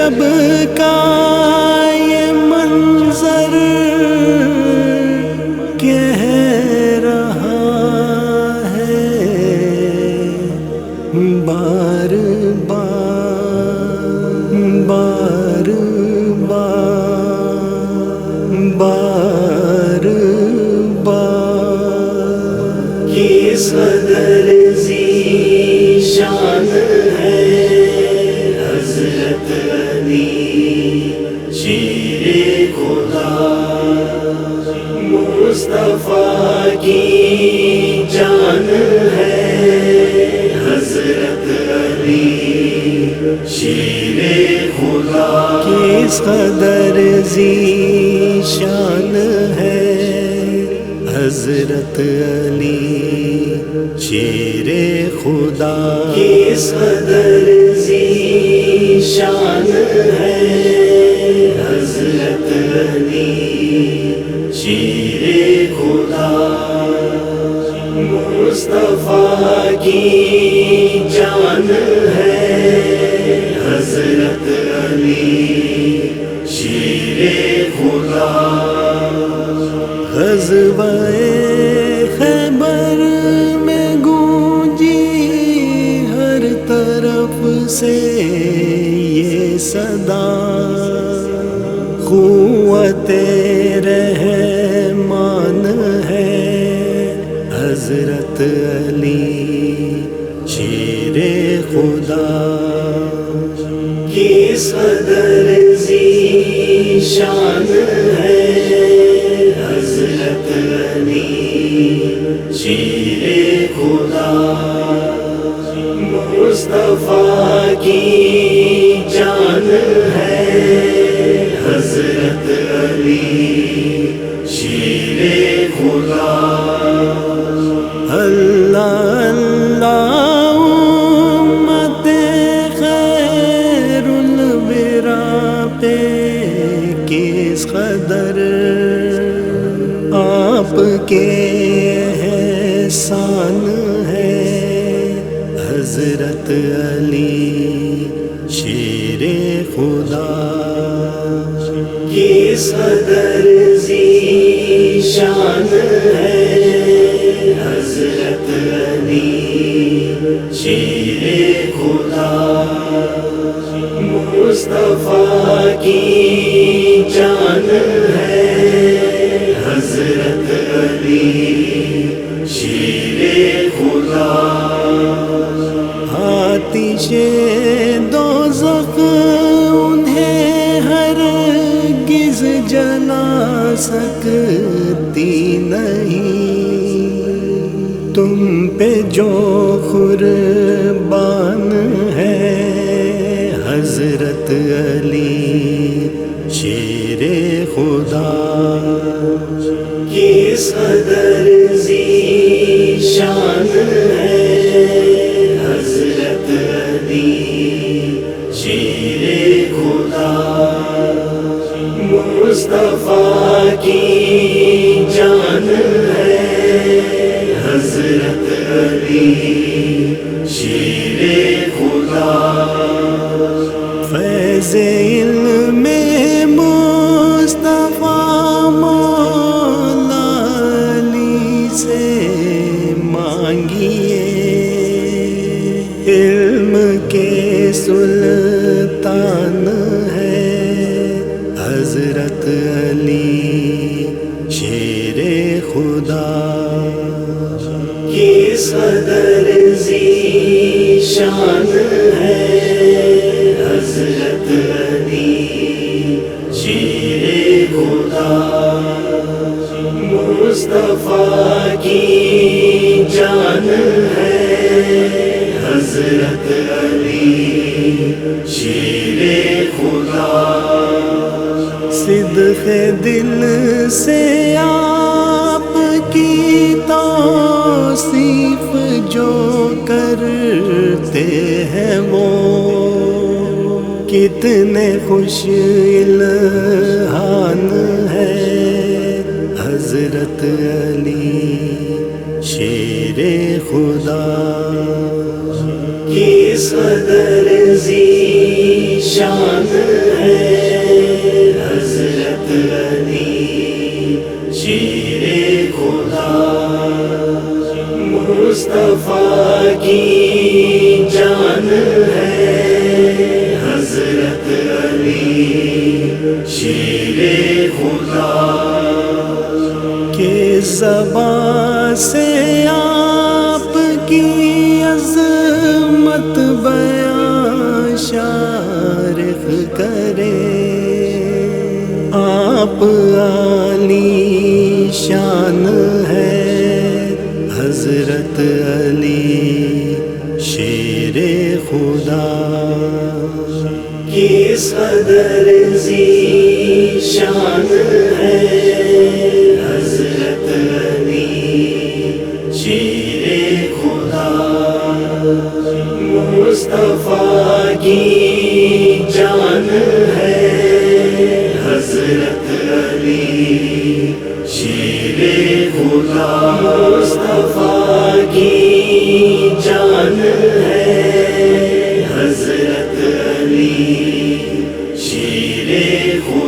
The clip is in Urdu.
شب کا یہ منظر کہہ رہا ہے بار بار بار بار بار بار کس قدر ذیشان ہے حضرت علی شیر خدا، مصطفیٰ کی جان ہے حضرت علی شیر خدا۔ کس قدر ذیشان ہے حضرت علی شیر خدا، کس قدر ذیشان ہے حضرت علی شیر خدا، مصطفیٰ کی جان ہے حضرت علی شیر خدا۔ غزوہ خیبر میں گونجی ہر طرف سے یہ صدا، قوت رحمان ہے حضرت علی شیر خدا۔ کس قدر ذیشان ہے حضرت علی شیر خدا، مصطفیٰ کی جان ہے حضرت علی شیر خدا۔ اللہ اللہ امت خیر الورا پہ کس قدر آپ کے احسان ہے حضرت علی شیر خدا۔ کس قدر ذیشان ہے حضرت علی شیر خدا، مصطفیٰ کی جان ہے حضرت علی شیر خدا۔ آتش دوزخ انہیں ہرگز جلا سکتی نہیں، تم پہ جو قربان ہے حضرت علی شیر خدا۔ کس قدر ذیشان ہے حضرت علی شیر خدا، مصطفیٰ کی جان ہے حضرت علی شیر خدا۔ فیض علم مصطفیٰ مولا علی سے مانگیے، علم کے سلطان ہے حضرت علی شیر خدا۔ کس قدر ذیشان ہے حضرت علی شیر خدا، مصطفیٰ کی جان ہے حضرت علی شیر خدا۔ صدق دل سے آپ کی توصیف جو کرتے ہیں وہ کتنے خوش الحان ہے حضرت علی شیر خدا۔ کس کس قدر ذی شان ہے حضرت علی شیر خدا، مصطفیٰ کی جان ہے حضرت علی شیر خدا، کہ زبان سے آپ کی عظمت بیان شارخ کرے، آپ عالی شان ہے حضرت علی شیر خدا، کس قدر ذی شان ہے حضرت علی شیر خدا، مصطفیٰ کی جان ہے حضرت علی شیر خدا، مصطفیٰ کی جان ہے حضرت علی شیر خدا۔